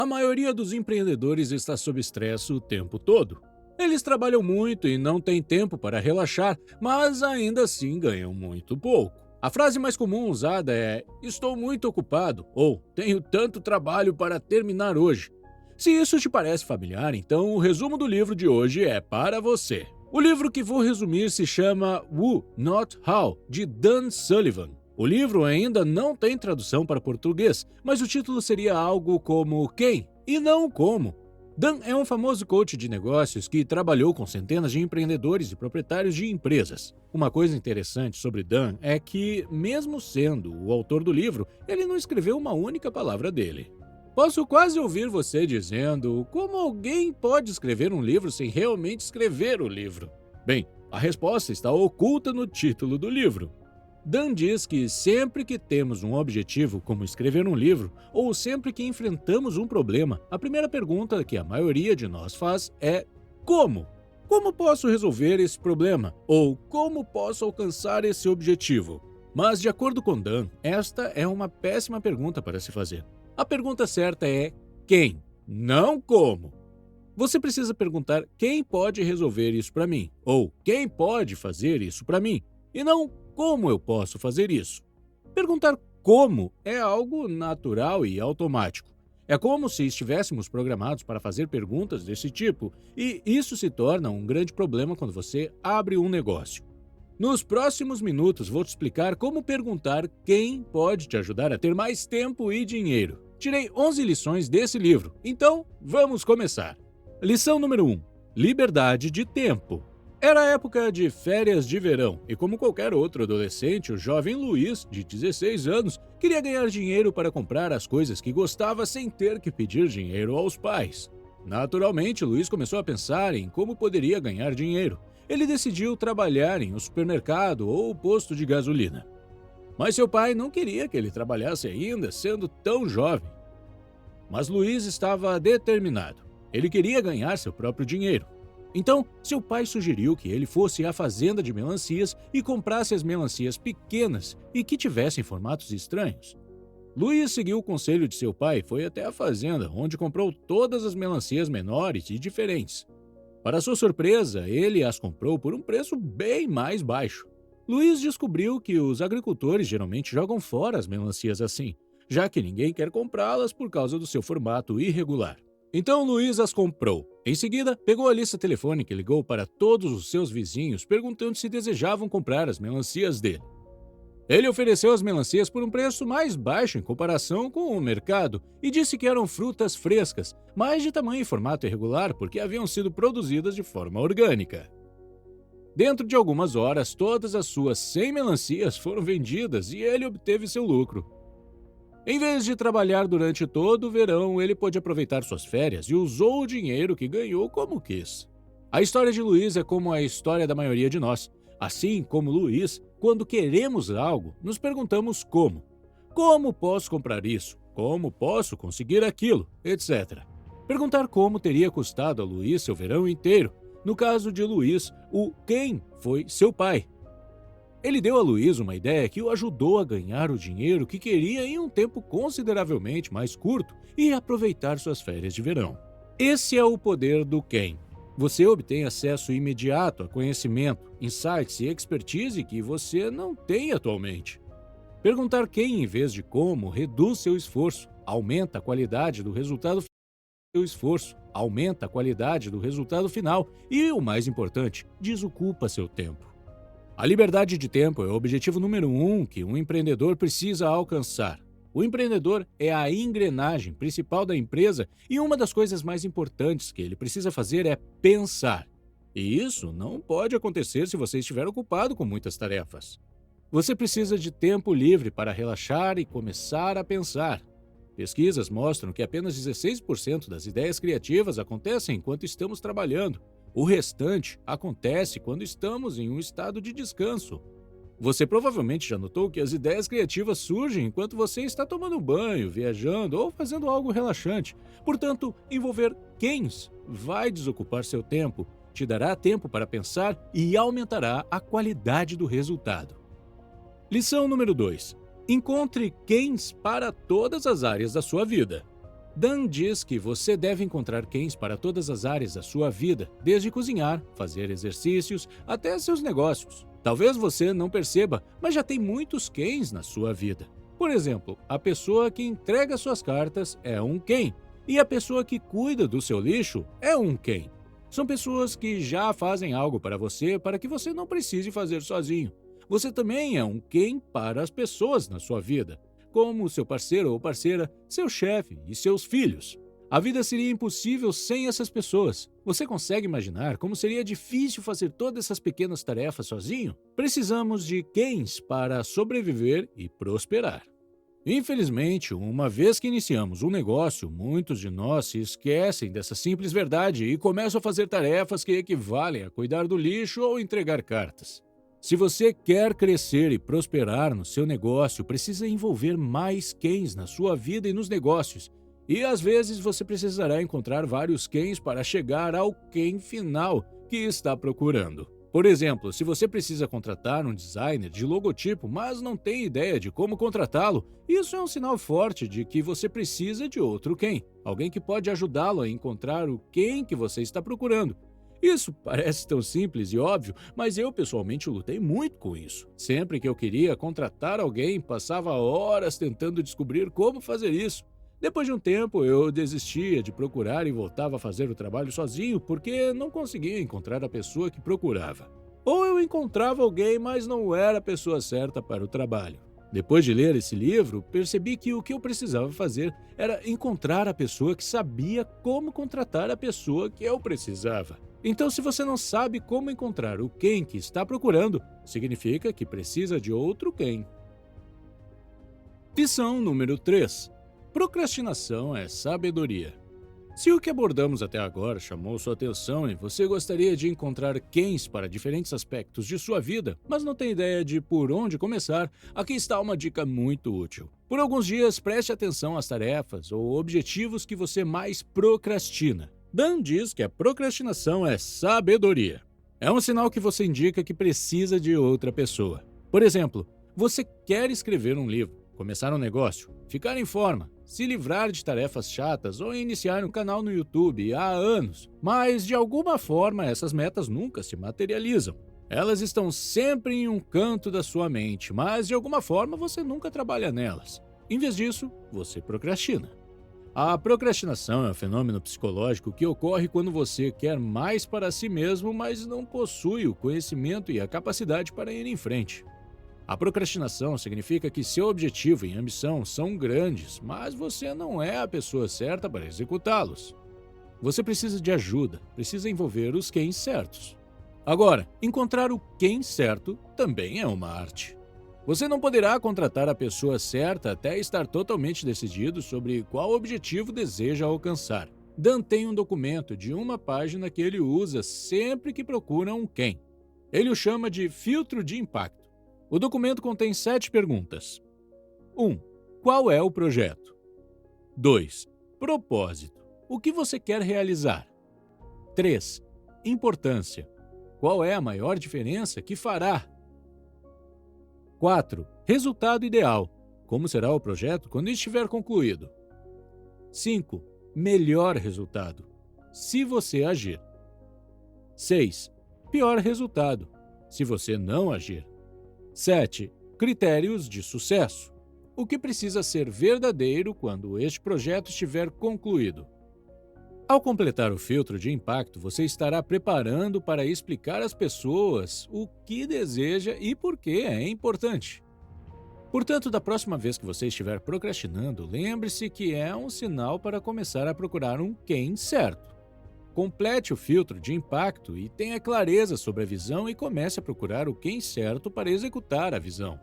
A maioria dos empreendedores está sob estresse o tempo todo. Eles trabalham muito e não têm tempo para relaxar, mas ainda assim ganham muito pouco. A frase mais comum usada é: "Estou muito ocupado" ou "Tenho tanto trabalho para terminar hoje". Se isso te parece familiar, então o resumo do livro de hoje é para você. O livro que vou resumir se chama Who, Not How, de Dan Sullivan. O livro ainda não tem tradução para português, mas o título seria algo como Quem e não Como. Dan é um famoso coach de negócios que trabalhou com centenas de empreendedores e proprietários de empresas. Uma coisa interessante sobre Dan é que, mesmo sendo o autor do livro, ele não escreveu uma única palavra dele. Posso quase ouvir você dizendo como alguém pode escrever um livro sem realmente escrever o livro. Bem, a resposta está oculta no título do livro. Dan diz que sempre que temos um objetivo, como escrever um livro, ou sempre que enfrentamos um problema, a primeira pergunta que a maioria de nós faz é: como? Como posso resolver esse problema? Ou como posso alcançar esse objetivo? Mas, de acordo com Dan, esta é uma péssima pergunta para se fazer. A pergunta certa é quem, não como. Você precisa perguntar quem pode resolver isso para mim, ou quem pode fazer isso para mim, e não como eu posso fazer isso. Perguntar como é algo natural e automático. É como se estivéssemos programados para fazer perguntas desse tipo, e isso se torna um grande problema quando você abre um negócio. Nos próximos minutos vou te explicar como perguntar quem pode te ajudar a ter mais tempo e dinheiro. Tirei 11 lições desse livro, então vamos começar. Lição número 1. Liberdade de tempo. Era a época de férias de verão e, como qualquer outro adolescente, o jovem Luiz, de 16 anos, queria ganhar dinheiro para comprar as coisas que gostava sem ter que pedir dinheiro aos pais. Naturalmente, Luiz começou a pensar em como poderia ganhar dinheiro. Ele decidiu trabalhar em um supermercado ou posto de gasolina. Mas seu pai não queria que ele trabalhasse ainda, sendo tão jovem. Mas Luiz estava determinado. Ele queria ganhar seu próprio dinheiro. Então, seu pai sugeriu que ele fosse à fazenda de melancias e comprasse as melancias pequenas e que tivessem formatos estranhos. Luiz seguiu o conselho de seu pai e foi até a fazenda, onde comprou todas as melancias menores e diferentes. Para sua surpresa, ele as comprou por um preço bem mais baixo. Luiz descobriu que os agricultores geralmente jogam fora as melancias assim, já que ninguém quer comprá-las por causa do seu formato irregular. Então Luiz as comprou. Em seguida, pegou a lista telefônica e ligou para todos os seus vizinhos perguntando se desejavam comprar as melancias dele. Ele ofereceu as melancias por um preço mais baixo em comparação com o mercado e disse que eram frutas frescas, mas de tamanho e formato irregular porque haviam sido produzidas de forma orgânica. Dentro de algumas horas, todas as suas 100 melancias foram vendidas e ele obteve seu lucro. Em vez de trabalhar durante todo o verão, ele pôde aproveitar suas férias e usou o dinheiro que ganhou como quis. A história de Luiz é como a história da maioria de nós. Assim como Luiz, quando queremos algo, nos perguntamos como. Como posso comprar isso? Como posso conseguir aquilo? Etc. Perguntar como teria custado a Luiz seu verão inteiro. No caso de Luiz, o quem foi seu pai. Ele deu a Luiz uma ideia que o ajudou a ganhar o dinheiro que queria em um tempo consideravelmente mais curto e aproveitar suas férias de verão. Esse é o poder do quem. Você obtém acesso imediato a conhecimento, insights e expertise que você não tem atualmente. Perguntar quem em vez de como reduz seu esforço, aumenta a qualidade do resultado final e, o mais importante, desocupa seu tempo. A liberdade de tempo é o objetivo número 1 que um empreendedor precisa alcançar. O empreendedor é a engrenagem principal da empresa e uma das coisas mais importantes que ele precisa fazer é pensar. E isso não pode acontecer se você estiver ocupado com muitas tarefas. Você precisa de tempo livre para relaxar e começar a pensar. Pesquisas mostram que apenas 16% das ideias criativas acontecem enquanto estamos trabalhando. O restante acontece quando estamos em um estado de descanso. Você provavelmente já notou que as ideias criativas surgem enquanto você está tomando banho, viajando ou fazendo algo relaxante. Portanto, envolver quens vai desocupar seu tempo, te dará tempo para pensar e aumentará a qualidade do resultado. Lição número 2. Encontre quens para todas as áreas da sua vida. Dan diz que você deve encontrar quens para todas as áreas da sua vida, desde cozinhar, fazer exercícios, até seus negócios. Talvez você não perceba, mas já tem muitos quens na sua vida. Por exemplo, a pessoa que entrega suas cartas é um quem, e a pessoa que cuida do seu lixo é um quem. São pessoas que já fazem algo para que você não precise fazer sozinho. Você também é um quem para as pessoas na sua vida, como seu parceiro ou parceira, seu chefe e seus filhos. A vida seria impossível sem essas pessoas. Você consegue imaginar como seria difícil fazer todas essas pequenas tarefas sozinho? Precisamos de quens para sobreviver e prosperar. Infelizmente, uma vez que iniciamos um negócio, muitos de nós se esquecem dessa simples verdade e começam a fazer tarefas que equivalem a cuidar do lixo ou entregar cartas. Se você quer crescer e prosperar no seu negócio, precisa envolver mais quens na sua vida e nos negócios. E às vezes você precisará encontrar vários quens para chegar ao quem final que está procurando. Por exemplo, se você precisa contratar um designer de logotipo, mas não tem ideia de como contratá-lo, isso é um sinal forte de que você precisa de outro quem, alguém que pode ajudá-lo a encontrar o quem que você está procurando. Isso parece tão simples e óbvio, mas eu pessoalmente lutei muito com isso. Sempre que eu queria contratar alguém, passava horas tentando descobrir como fazer isso. Depois de um tempo, eu desistia de procurar e voltava a fazer o trabalho sozinho porque não conseguia encontrar a pessoa que procurava. Ou eu encontrava alguém, mas não era a pessoa certa para o trabalho. Depois de ler esse livro, percebi que o que eu precisava fazer era encontrar a pessoa que sabia como contratar a pessoa que eu precisava. Então, se você não sabe como encontrar o quem que está procurando, significa que precisa de outro quem. Lição número 3. Procrastinação é sabedoria. Se o que abordamos até agora chamou sua atenção e você gostaria de encontrar quens para diferentes aspectos de sua vida, mas não tem ideia de por onde começar, aqui está uma dica muito útil. Por alguns dias, preste atenção às tarefas ou objetivos que você mais procrastina. Dan diz que a procrastinação é sabedoria. É um sinal que você indica que precisa de outra pessoa. Por exemplo, você quer escrever um livro, começar um negócio, ficar em forma, se livrar de tarefas chatas ou iniciar um canal no YouTube há anos, mas de alguma forma essas metas nunca se materializam. Elas estão sempre em um canto da sua mente, mas de alguma forma você nunca trabalha nelas. Em vez disso, você procrastina. A procrastinação é um fenômeno psicológico que ocorre quando você quer mais para si mesmo, mas não possui o conhecimento e a capacidade para ir em frente. A procrastinação significa que seu objetivo e ambição são grandes, mas você não é a pessoa certa para executá-los. Você precisa de ajuda, precisa envolver os quem certos. Agora, encontrar o quem certo também é uma arte. Você não poderá contratar a pessoa certa até estar totalmente decidido sobre qual objetivo deseja alcançar. Dan tem um documento de uma página que ele usa sempre que procura um quem. Ele o chama de filtro de impacto. O documento contém 7 perguntas. 1. Qual é o projeto? 2. Propósito. O que você quer realizar? 3. Importância. Qual é a maior diferença que fará? 4. Resultado ideal. Como será o projeto quando estiver concluído? 5. Melhor resultado. Se você agir. 6. Pior resultado. Se você não agir. 7. Critérios de sucesso. O que precisa ser verdadeiro quando este projeto estiver concluído? Ao completar o filtro de impacto, você estará preparando para explicar às pessoas o que deseja e por que é importante. Portanto, da próxima vez que você estiver procrastinando, lembre-se que é um sinal para começar a procurar um quem certo. Complete o filtro de impacto e tenha clareza sobre a visão e comece a procurar o quem certo para executar a visão.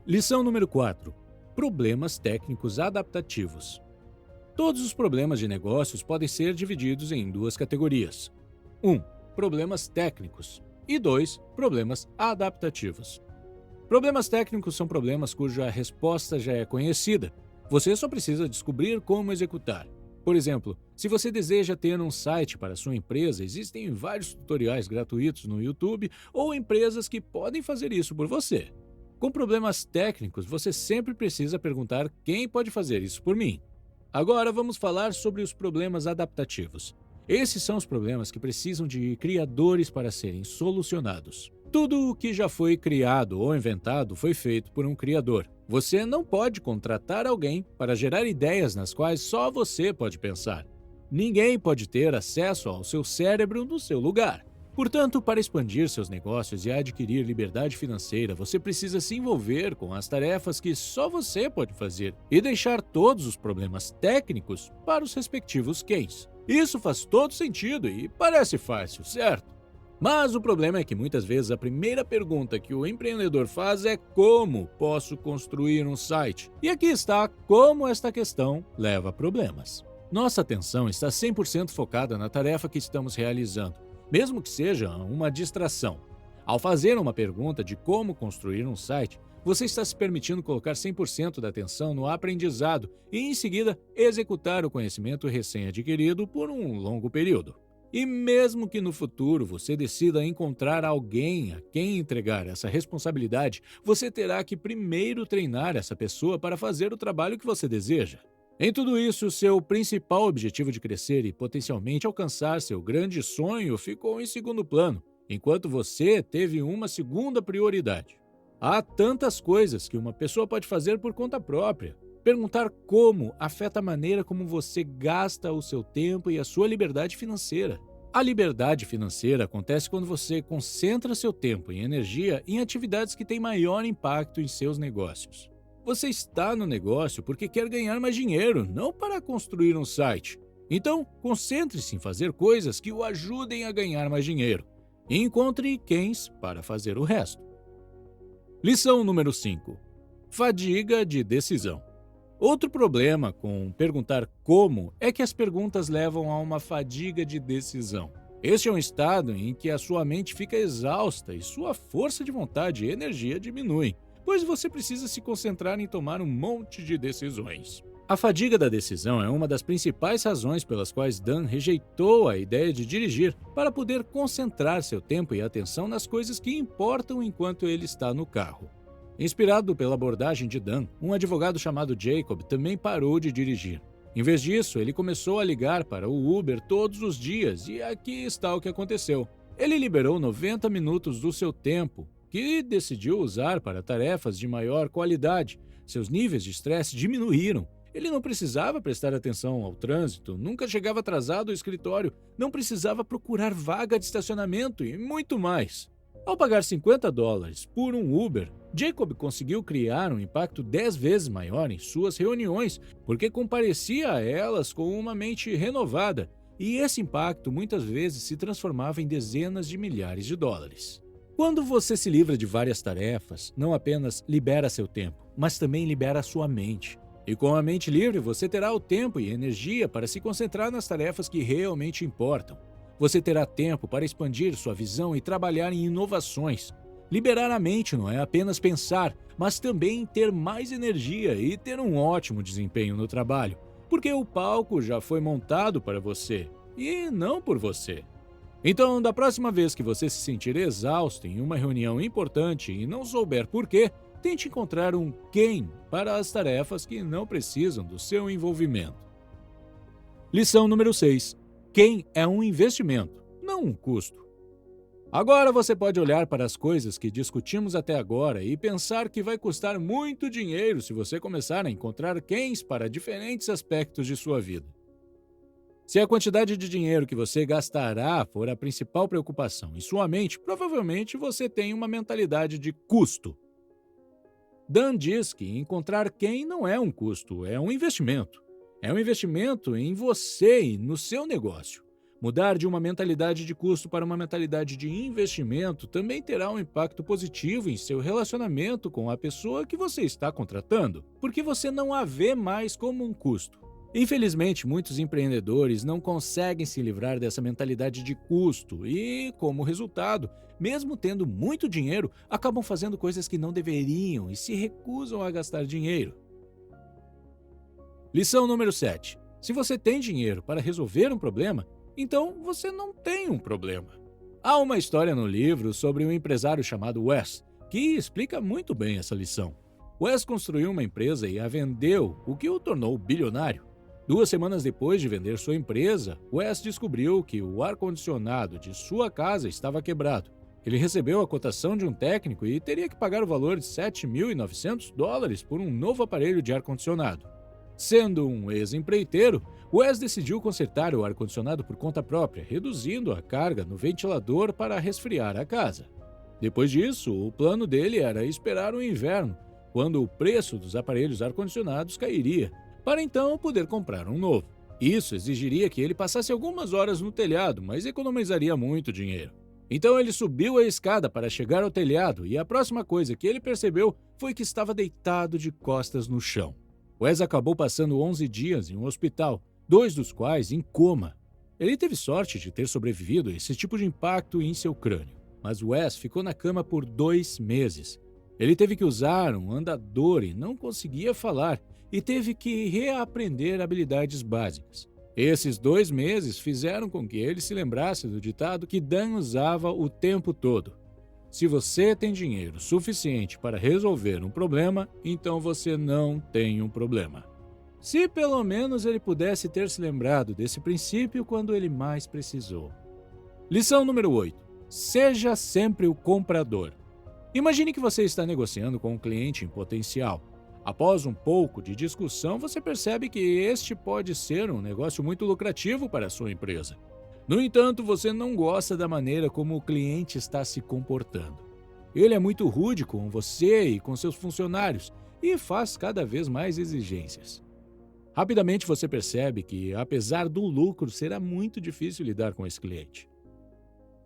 Lição número 4. Problemas técnicos adaptativos. Todos os problemas de negócios podem ser divididos em 2 categorias. 1. Problemas técnicos. E 2. Problemas adaptativos. Problemas técnicos são problemas cuja resposta já é conhecida. Você só precisa descobrir como executar. Por exemplo, se você deseja ter um site para sua empresa, existem vários tutoriais gratuitos no YouTube ou empresas que podem fazer isso por você. Com problemas técnicos, você sempre precisa perguntar quem pode fazer isso por mim. Agora vamos falar sobre os problemas adaptativos. Esses são os problemas que precisam de criadores para serem solucionados. Tudo o que já foi criado ou inventado foi feito por um criador. Você não pode contratar alguém para gerar ideias nas quais só você pode pensar. Ninguém pode ter acesso ao seu cérebro no seu lugar. Portanto, para expandir seus negócios e adquirir liberdade financeira, você precisa se envolver com as tarefas que só você pode fazer e deixar todos os problemas técnicos para os respectivos quens. Isso faz todo sentido e parece fácil, certo? Mas o problema é que muitas vezes a primeira pergunta que o empreendedor faz é como posso construir um site? E aqui está como esta questão leva a problemas. Nossa atenção está 100% focada na tarefa que estamos realizando, mesmo que seja uma distração. Ao fazer uma pergunta de como construir um site, você está se permitindo colocar 100% da atenção no aprendizado e, em seguida, executar o conhecimento recém-adquirido por um longo período. E mesmo que no futuro você decida encontrar alguém a quem entregar essa responsabilidade, você terá que primeiro treinar essa pessoa para fazer o trabalho que você deseja. Em tudo isso, seu principal objetivo de crescer e potencialmente alcançar seu grande sonho ficou em segundo plano, enquanto você teve uma segunda prioridade. Há tantas coisas que uma pessoa pode fazer por conta própria. Perguntar como afeta a maneira como você gasta o seu tempo e a sua liberdade financeira. A liberdade financeira acontece quando você concentra seu tempo e energia em atividades que têm maior impacto em seus negócios. Você está no negócio porque quer ganhar mais dinheiro, não para construir um site. Então, concentre-se em fazer coisas que o ajudem a ganhar mais dinheiro e encontre quens para fazer o resto. Lição número 5. Fadiga de decisão. Outro problema com perguntar como é que as perguntas levam a uma fadiga de decisão. Este é um estado em que a sua mente fica exausta e sua força de vontade e energia diminuem, pois você precisa se concentrar em tomar um monte de decisões. A fadiga da decisão é uma das principais razões pelas quais Dan rejeitou a ideia de dirigir para poder concentrar seu tempo e atenção nas coisas que importam enquanto ele está no carro. Inspirado pela abordagem de Dan, um advogado chamado Jacob também parou de dirigir. Em vez disso, ele começou a ligar para o Uber todos os dias e aqui está o que aconteceu. Ele liberou 90 minutos do seu tempo, que decidiu usar para tarefas de maior qualidade. Seus níveis de estresse diminuíram. Ele não precisava prestar atenção ao trânsito, nunca chegava atrasado ao escritório, não precisava procurar vaga de estacionamento e muito mais. Ao pagar $50 por um Uber, Jacob conseguiu criar um impacto 10 vezes maior em suas reuniões, porque comparecia a elas com uma mente renovada, e esse impacto muitas vezes se transformava em dezenas de milhares de dólares. Quando você se livra de várias tarefas, não apenas libera seu tempo, mas também libera sua mente. E com a mente livre, você terá o tempo e energia para se concentrar nas tarefas que realmente importam. Você terá tempo para expandir sua visão e trabalhar em inovações. Liberar a mente não é apenas pensar, mas também ter mais energia e ter um ótimo desempenho no trabalho, porque o palco já foi montado para você, e não por você. Então, da próxima vez que você se sentir exausto em uma reunião importante e não souber por quê, tente encontrar um quem para as tarefas que não precisam do seu envolvimento. Lição número 6. Quem é um investimento, não um custo. Agora você pode olhar para as coisas que discutimos até agora e pensar que vai custar muito dinheiro se você começar a encontrar quens para diferentes aspectos de sua vida. Se a quantidade de dinheiro que você gastará for a principal preocupação em sua mente, provavelmente você tem uma mentalidade de custo. Dan diz que encontrar quem não é um custo, é um investimento. É um investimento em você e no seu negócio. Mudar de uma mentalidade de custo para uma mentalidade de investimento também terá um impacto positivo em seu relacionamento com a pessoa que você está contratando, porque você não a vê mais como um custo. Infelizmente, muitos empreendedores não conseguem se livrar dessa mentalidade de custo e, como resultado, mesmo tendo muito dinheiro, acabam fazendo coisas que não deveriam e se recusam a gastar dinheiro. Lição número 7. Se você tem dinheiro para resolver um problema, então você não tem um problema. Há uma história no livro sobre um empresário chamado Wes, que explica muito bem essa lição. Wes construiu uma empresa e a vendeu, o que o tornou bilionário. 2 semanas depois de vender sua empresa, Wes descobriu que o ar-condicionado de sua casa estava quebrado. Ele recebeu a cotação de um técnico e teria que pagar o valor de $7.900 por um novo aparelho de ar-condicionado. Sendo um ex-empreiteiro, Wes decidiu consertar o ar-condicionado por conta própria, reduzindo a carga no ventilador para resfriar a casa. Depois disso, o plano dele era esperar o inverno, quando o preço dos aparelhos ar-condicionados cairia, para então poder comprar um novo. Isso exigiria que ele passasse algumas horas no telhado, mas economizaria muito dinheiro. Então ele subiu a escada para chegar ao telhado e a próxima coisa que ele percebeu foi que estava deitado de costas no chão. Wes acabou passando 11 dias em um hospital, 2 dos quais em coma. Ele teve sorte de ter sobrevivido a esse tipo de impacto em seu crânio, mas Wes ficou na cama por 2 meses. Ele teve que usar um andador e não conseguia falar, e teve que reaprender habilidades básicas. Esses 2 meses fizeram com que ele se lembrasse do ditado que Dan usava o tempo todo: se você tem dinheiro suficiente para resolver um problema, então você não tem um problema. Se pelo menos ele pudesse ter se lembrado desse princípio quando ele mais precisou. Lição número 8. Seja sempre o comprador. Imagine que você está negociando com um cliente em potencial. Após um pouco de discussão, você percebe que este pode ser um negócio muito lucrativo para a sua empresa. No entanto, você não gosta da maneira como o cliente está se comportando. Ele é muito rude com você e com seus funcionários e faz cada vez mais exigências. Rapidamente você percebe que, apesar do lucro, será muito difícil lidar com esse cliente.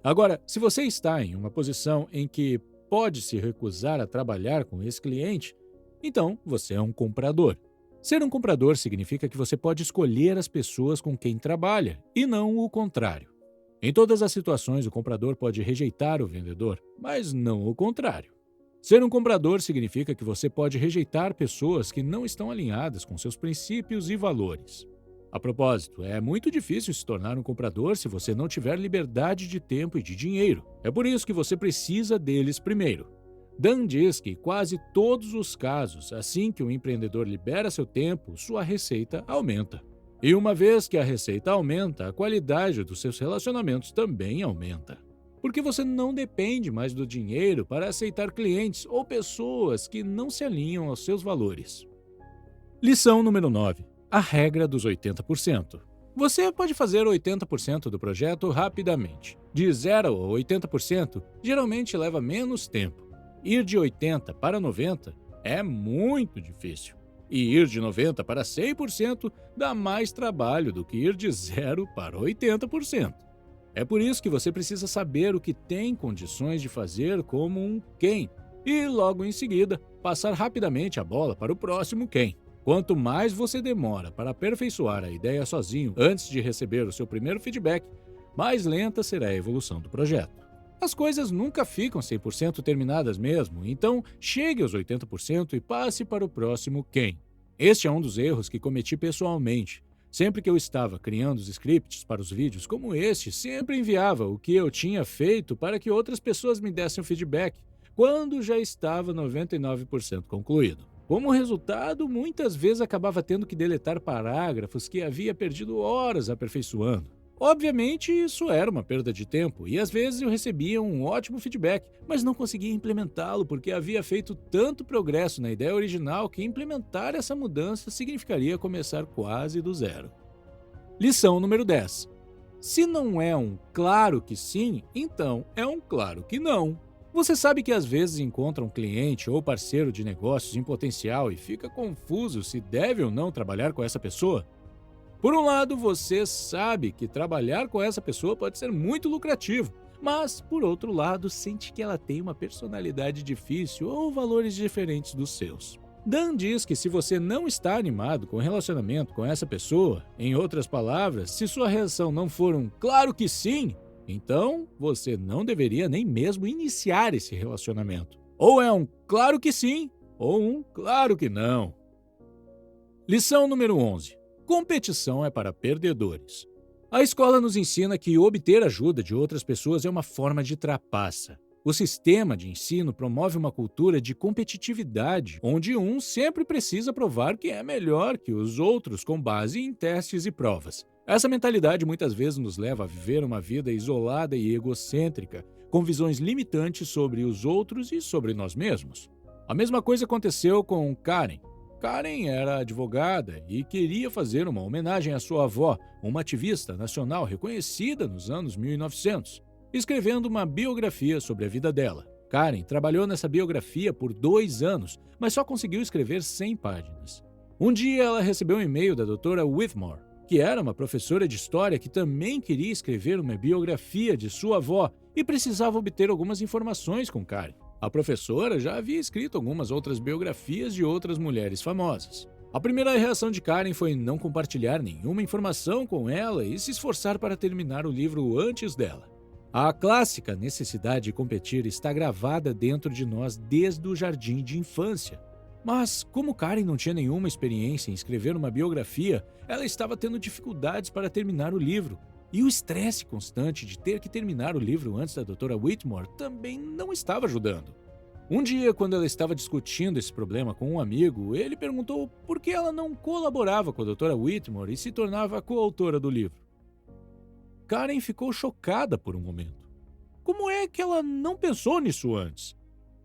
Agora, se você está em uma posição em que pode se recusar a trabalhar com esse cliente, então você é um comprador. Ser um comprador significa que você pode escolher as pessoas com quem trabalha, e não o contrário. Em todas as situações, o comprador pode rejeitar o vendedor, mas não o contrário. Ser um comprador significa que você pode rejeitar pessoas que não estão alinhadas com seus princípios e valores. A propósito, é muito difícil se tornar um comprador se você não tiver liberdade de tempo e de dinheiro. É por isso que você precisa deles primeiro. Dan diz que quase todos os casos, assim que um empreendedor libera seu tempo, sua receita aumenta. E uma vez que a receita aumenta, a qualidade dos seus relacionamentos também aumenta. Porque você não depende mais do dinheiro para aceitar clientes ou pessoas que não se alinham aos seus valores. Lição número 9. A regra dos 80%. Você pode fazer 80% do projeto rapidamente. De 0 a 80% geralmente leva menos tempo. Ir de 80 para 90 é muito difícil. E ir de 90 para 100% dá mais trabalho do que ir de 0 para 80%. É por isso que você precisa saber o que tem condições de fazer como um quem e, logo em seguida, passar rapidamente a bola para o próximo quem. Quanto mais você demora para aperfeiçoar a ideia sozinho antes de receber o seu primeiro feedback, mais lenta será a evolução do projeto. As coisas nunca ficam 100% terminadas mesmo, então chegue aos 80% e passe para o próximo quem. Este é um dos erros que cometi pessoalmente. Sempre que eu estava criando os scripts para os vídeos como este, sempre enviava o que eu tinha feito para que outras pessoas me dessem um feedback, quando já estava 99% concluído. Como resultado, muitas vezes acabava tendo que deletar parágrafos que havia perdido horas aperfeiçoando. Obviamente, isso era uma perda de tempo e às vezes eu recebia um ótimo feedback, mas não conseguia implementá-lo porque havia feito tanto progresso na ideia original que implementar essa mudança significaria começar quase do zero. Lição número 10. Se não é um claro que sim, então é um claro que não. Você sabe que às vezes encontra um cliente ou parceiro de negócios em potencial e fica confuso se deve ou não trabalhar com essa pessoa? Por um lado, você sabe que trabalhar com essa pessoa pode ser muito lucrativo, mas, por outro lado, sente que ela tem uma personalidade difícil ou valores diferentes dos seus. Dan diz que se você não está animado com o relacionamento com essa pessoa, em outras palavras, se sua reação não for um claro que sim, então você não deveria nem mesmo iniciar esse relacionamento. Ou é um claro que sim, ou um claro que não. Lição número 11. Competição é para perdedores. A escola nos ensina que obter ajuda de outras pessoas é uma forma de trapaça. O sistema de ensino promove uma cultura de competitividade, onde um sempre precisa provar que é melhor que os outros com base em testes e provas. Essa mentalidade muitas vezes nos leva a viver uma vida isolada e egocêntrica, com visões limitantes sobre os outros e sobre nós mesmos. A mesma coisa aconteceu com Karen. Karen era advogada e queria fazer uma homenagem à sua avó, uma ativista nacional reconhecida nos anos 1900, escrevendo uma biografia sobre a vida dela. Karen trabalhou nessa biografia por 2 anos, mas só conseguiu escrever 100 páginas. Um dia ela recebeu um e-mail da doutora Whitmore, que era uma professora de história que também queria escrever uma biografia de sua avó e precisava obter algumas informações com Karen. A professora já havia escrito algumas outras biografias de outras mulheres famosas. A primeira reação de Karen foi não compartilhar nenhuma informação com ela e se esforçar para terminar o livro antes dela. A clássica necessidade de competir está gravada dentro de nós desde o jardim de infância. Mas, como Karen não tinha nenhuma experiência em escrever uma biografia, ela estava tendo dificuldades para terminar o livro. E o estresse constante de ter que terminar o livro antes da doutora Whitmore também não estava ajudando. Um dia, quando ela estava discutindo esse problema com um amigo, ele perguntou por que ela não colaborava com a doutora Whitmore e se tornava a coautora do livro. Karen ficou chocada por um momento. Como é que ela não pensou nisso antes?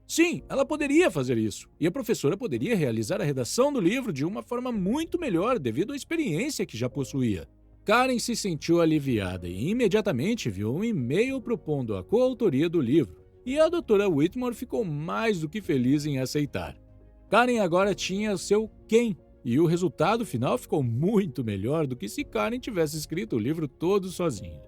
Sim, ela poderia fazer isso, e a professora poderia realizar a redação do livro de uma forma muito melhor devido à experiência que já possuía. Karen se sentiu aliviada e imediatamente enviou um e-mail propondo a coautoria do livro, e a doutora Whitmore ficou mais do que feliz em aceitar. Karen agora tinha seu quem, e o resultado final ficou muito melhor do que se Karen tivesse escrito o livro todo sozinha.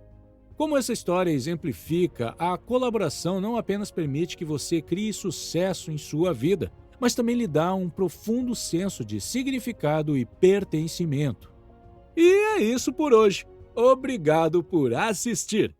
Como essa história exemplifica, a colaboração não apenas permite que você crie sucesso em sua vida, mas também lhe dá um profundo senso de significado e pertencimento. E é isso por hoje. Obrigado por assistir!